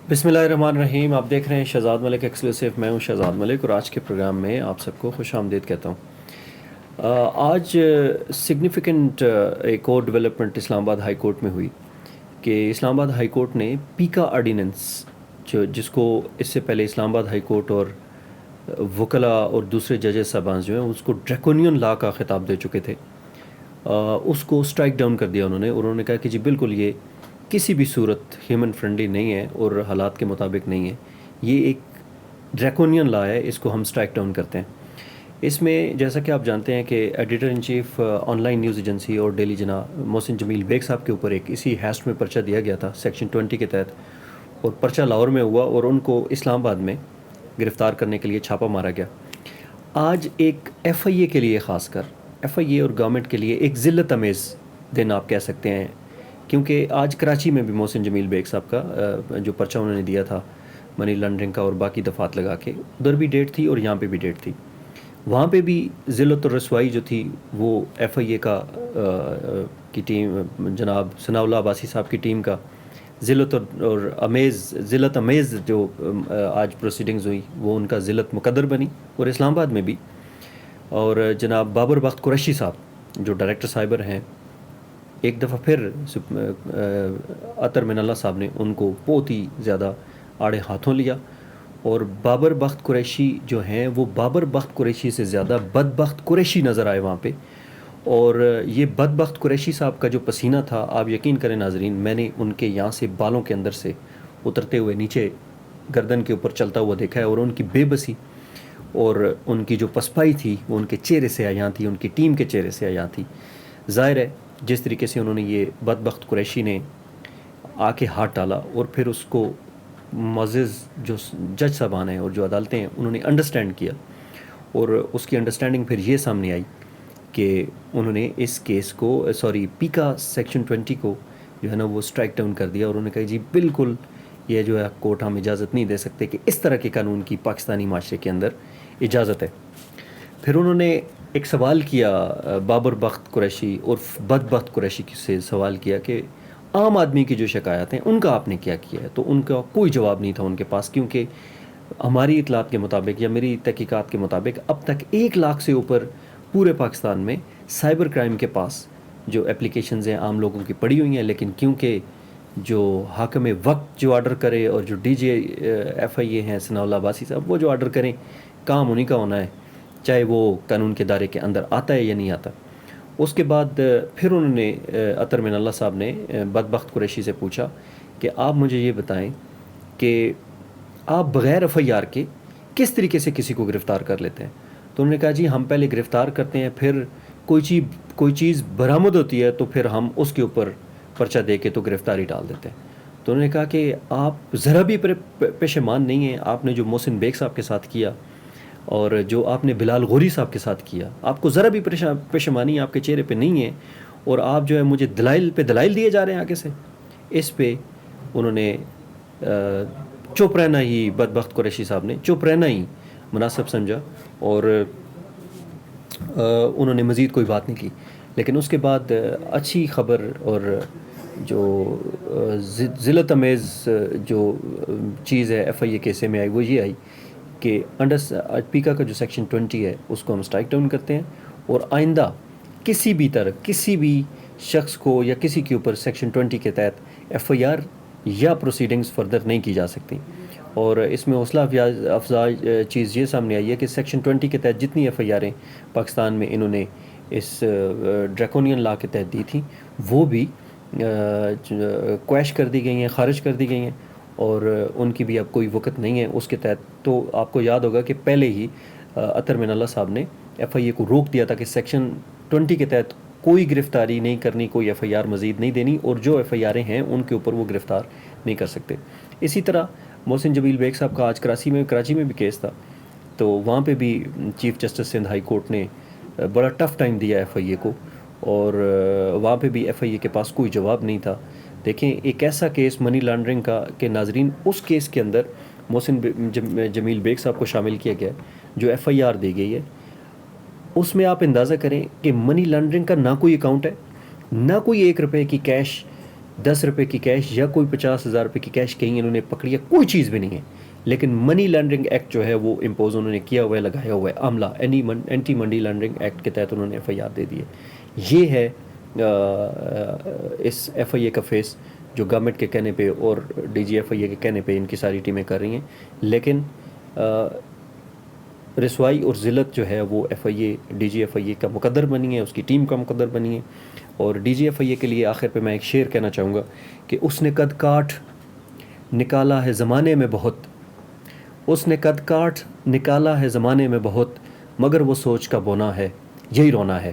بسم اللہ الرحمن الرحیم. آپ دیکھ رہے ہیں شہزاد ملک ایکسکلوسیو. میں ہوں شہزاد ملک اور آج کے پروگرام میں آپ سب کو خوش آمدید کہتا ہوں. آج سگنیفیکنٹ ایک اور ڈیولپمنٹ اسلام آباد ہائی کورٹ میں ہوئی کہ اسلام آباد ہائی کورٹ نے پیکا آرڈیننس جس کو اس سے پہلے اسلام آباد ہائی کورٹ اور وکلاء اور دوسرے ججز صاحبان جو ہیں اس کو ڈریکونین لا کا خطاب دے چکے تھے، اس کو اسٹرائک ڈاؤن کر دیا انہوں نے کہا کہ جی بالکل یہ کسی بھی صورت ہیومن فرینڈلی نہیں ہے اور حالات کے مطابق نہیں ہے، یہ ایک ڈریکونین لا ہے، اس کو ہم اسٹرائک ڈاؤن کرتے ہیں. اس میں جیسا کہ آپ جانتے ہیں کہ editor in chief on line news agency اور ڈیلی جناب محسن جمیل بیگ صاحب کے اوپر ایک اسی ہیسٹ میں پرچہ دیا گیا تھا سیکشن 20 کے تحت، اور پرچہ لاہور میں ہوا اور ان کو اسلام آباد میں گرفتار کرنے کے لیے چھاپا مارا گیا. آج ایک ایف آئی اے کے لیے، خاص کر ایف آئی اے اور گورنمنٹ کے لیے ایک ذلت امیز دن آپ کہہ سکتے ہیں، کیونکہ آج کراچی میں بھی محسن جمیل بیگ صاحب کا جو پرچہ انہوں نے دیا تھا منی لانڈرنگ کا اور باقی دفعات لگا کے، ادھر بھی ڈیٹ تھی اور یہاں پہ بھی ڈیٹ تھی. وہاں پہ بھی ذلت اور رسوائی جو تھی وہ ایف آئی اے کی ٹیم جناب ثناء اللہ عباسی صاحب کی ٹیم کا ذلت ذلت امیز جو آج پروسیڈنگز ہوئی وہ ان کا ذلت مقدر بنی، اور اسلام آباد میں بھی. اور جناب بابر بخت قریشی صاحب جو ڈائریکٹر سائبر ہیں، ایک دفعہ پھر عطر من اللہ صاحب نے ان کو بہت ہی زیادہ آڑے ہاتھوں لیا، اور بابر بخت قریشی جو ہیں وہ بابر بخت قریشی سے زیادہ بدبخت قریشی نظر آئے وہاں پہ. اور یہ بدبخت قریشی صاحب کا جو پسینہ تھا، آپ یقین کریں ناظرین، میں نے ان کے یہاں سے بالوں کے اندر سے اترتے ہوئے نیچے گردن کے اوپر چلتا ہوا دیکھا ہے، اور ان کی بے بسی اور ان کی جو پسپائی تھی وہ ان کے چہرے سے عیاں تھی، ان کی ٹیم کے چہرے سے عیاں تھی. ظاہر ہے جس طریقے سے انہوں نے یہ بدبخت قریشی نے آ کے ہاتھ ڈالا، اور پھر اس کو معزز جو جج صاحبان ہیں اور جو عدالتیں ہیں انہوں نے انڈرسٹینڈ کیا، اور اس کی انڈرسٹینڈنگ پھر یہ سامنے آئی کہ انہوں نے اس کیس کو پیکا سیکشن 20 کو جو ہے نا وہ اسٹرائک ڈاؤن کر دیا، اور انہوں نے کہا جی بالکل یہ جو ہے کورٹ ہم اجازت نہیں دے سکتے کہ اس طرح کے قانون کی پاکستانی معاشرے کے اندر اجازت ہے. پھر انہوں نے ایک سوال کیا بابر بخت قریشی اور بدبخت قریشی سے سوال کیا کہ عام آدمی کی جو شکایات ہیں ان کا آپ نے کیا کیا ہے؟ تو ان کا کوئی جواب نہیں تھا ان کے پاس، کیونکہ ہماری اطلاعات کے مطابق یا میری تحقیقات کے مطابق اب تک 1 لاکھ سے اوپر پورے پاکستان میں سائبر کرائم کے پاس جو اپلیکیشنز ہیں عام لوگوں کی پڑی ہوئی ہیں، لیکن کیونکہ جو حاکم وقت جو آرڈر کرے اور جو ڈی جے ایف آئی اے ہیں ثناء اللہ عباسی صاحب، وہ جو آرڈر کریں کام انہیں کا ہونا ہے، چاہے وہ قانون کے دائرے کے اندر آتا ہے یا نہیں آتا. اس کے بعد پھر انہوں نے عطر من اللہ صاحب نے بدبخت قریشی سے پوچھا کہ آپ مجھے یہ بتائیں کہ آپ بغیر ایف آئی آر کے کس طریقے سے کسی کو گرفتار کر لیتے ہیں؟ تو انہوں نے کہا جی ہم پہلے گرفتار کرتے ہیں، پھر کوئی چیز برآمد ہوتی ہے تو پھر ہم اس کے اوپر پرچہ دے کے تو گرفتاری ڈال دیتے ہیں. تو انہوں نے کہا کہ آپ ذرا بھی پشیمان نہیں ہیں، آپ نے جو محسن بیگ صاحب کے ساتھ کیا اور جو آپ نے بلال غوری صاحب کے ساتھ کیا، آپ کو ذرا بھی پشیمانی آپ کے چہرے پہ نہیں ہے، اور آپ جو ہے مجھے دلائل پہ دلائل دیے جا رہے ہیں آگے سے. اس پہ انہوں نے چپ رہنا ہی، بدبخت قریشی صاحب نے چپ رہنا ہی مناسب سمجھا، اور انہوں نے مزید کوئی بات نہیں کی. لیکن اس کے بعد اچھی خبر اور جو ذلت امیز جو چیز ہے ایف آئی اے کیسے میں آئی وہ یہ آئی کہ پیکا کا جو سیکشن 20 ہے اس کو ہم اسٹرائک ڈاؤن کرتے ہیں، اور آئندہ کسی بھی طرح کسی بھی شخص کو یا کسی کے اوپر سیکشن 20 کے تحت ایف آئی آر یا پروسیڈنگز فردر نہیں کی جا سکتی. اور اس میں حوصلہ افزا چیز یہ سامنے آئی ہے کہ سیکشن 20 کے تحت جتنی ایف آئی آریں پاکستان میں انہوں نے اس ڈریکونین لا کے تحت دی تھیں وہ بھی کویش کر دی گئی ہیں، خارج کر دی گئی ہیں، اور ان کی بھی اب کوئی وقت نہیں ہے اس کے تحت. تو آپ کو یاد ہوگا کہ پہلے ہی عطر من اللہ صاحب نے ایف آئی اے کو روک دیا تھا کہ سیکشن 20 کے تحت کوئی گرفتاری نہیں کرنی، کوئی ایف آئی آر مزید نہیں دینی، اور جو ایف آئی آریں ہیں ان کے اوپر وہ گرفتار نہیں کر سکتے. اسی طرح محسن جمیل بیگ صاحب کا آج کراچی میں بھی کیس تھا، تو وہاں پہ بھی chief justice Sindh high court نے بڑا ٹف ٹائم دیا ایف آئی اے کو، اور وہاں پہ بھی ایف آئی اے کے پاس کوئی جواب نہیں تھا. دیکھیں ایک ایسا کیس منی لانڈرنگ کا کہ ناظرین اس کیس کے اندر محسن جمیل بیگ صاحب کو شامل کیا گیا جو ایف آئی آر دی گئی ہے، اس میں آپ اندازہ کریں کہ منی لانڈرنگ کا نہ کوئی اکاؤنٹ ہے، نہ کوئی 1 روپے کی کیش 10 روپے کی کیش یا کوئی 50,000 روپے کی کیش کہیں انہوں نے پکڑی ہے، کوئی چیز بھی نہیں ہے، لیکن منی لانڈرنگ ایکٹ جو ہے وہ امپوز انہوں نے کیا ہوا ہے، لگایا ہوا ہے عملہ، اینٹی منی لانڈرنگ ایکٹ کے تحت انہوں نے ایف آئی آر دے دی ہے. یہ ہے اس ایف آئی اے کا فیس جو گورنمنٹ کے کہنے پہ اور ڈی جی ایف آئی اے کے کہنے پہ ان کی ساری ٹیمیں کر رہی ہیں. لیکن رسوائی اور ذلت جو ہے وہ ایف آئی اے ڈی جی ایف آئی اے کا مقدر بنی ہے، اس کی ٹیم کا مقدر بنی ہے. اور ڈی جی ایف آئی اے کے لیے آخر پہ میں ایک شعر کہنا چاہوں گا کہ اس نے قد کاٹ نکالا ہے زمانے میں بہت، اس نے قد کاٹ نکالا ہے زمانے میں بہت، مگر وہ سوچ کا بونا ہے یہی رونا ہے.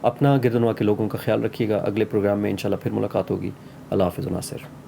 اپنا گردنوا کے لوگوں کا خیال رکھیے گا. اگلے پروگرام میں انشاءاللہ پھر ملاقات ہوگی. اللہ حافظ ناصر.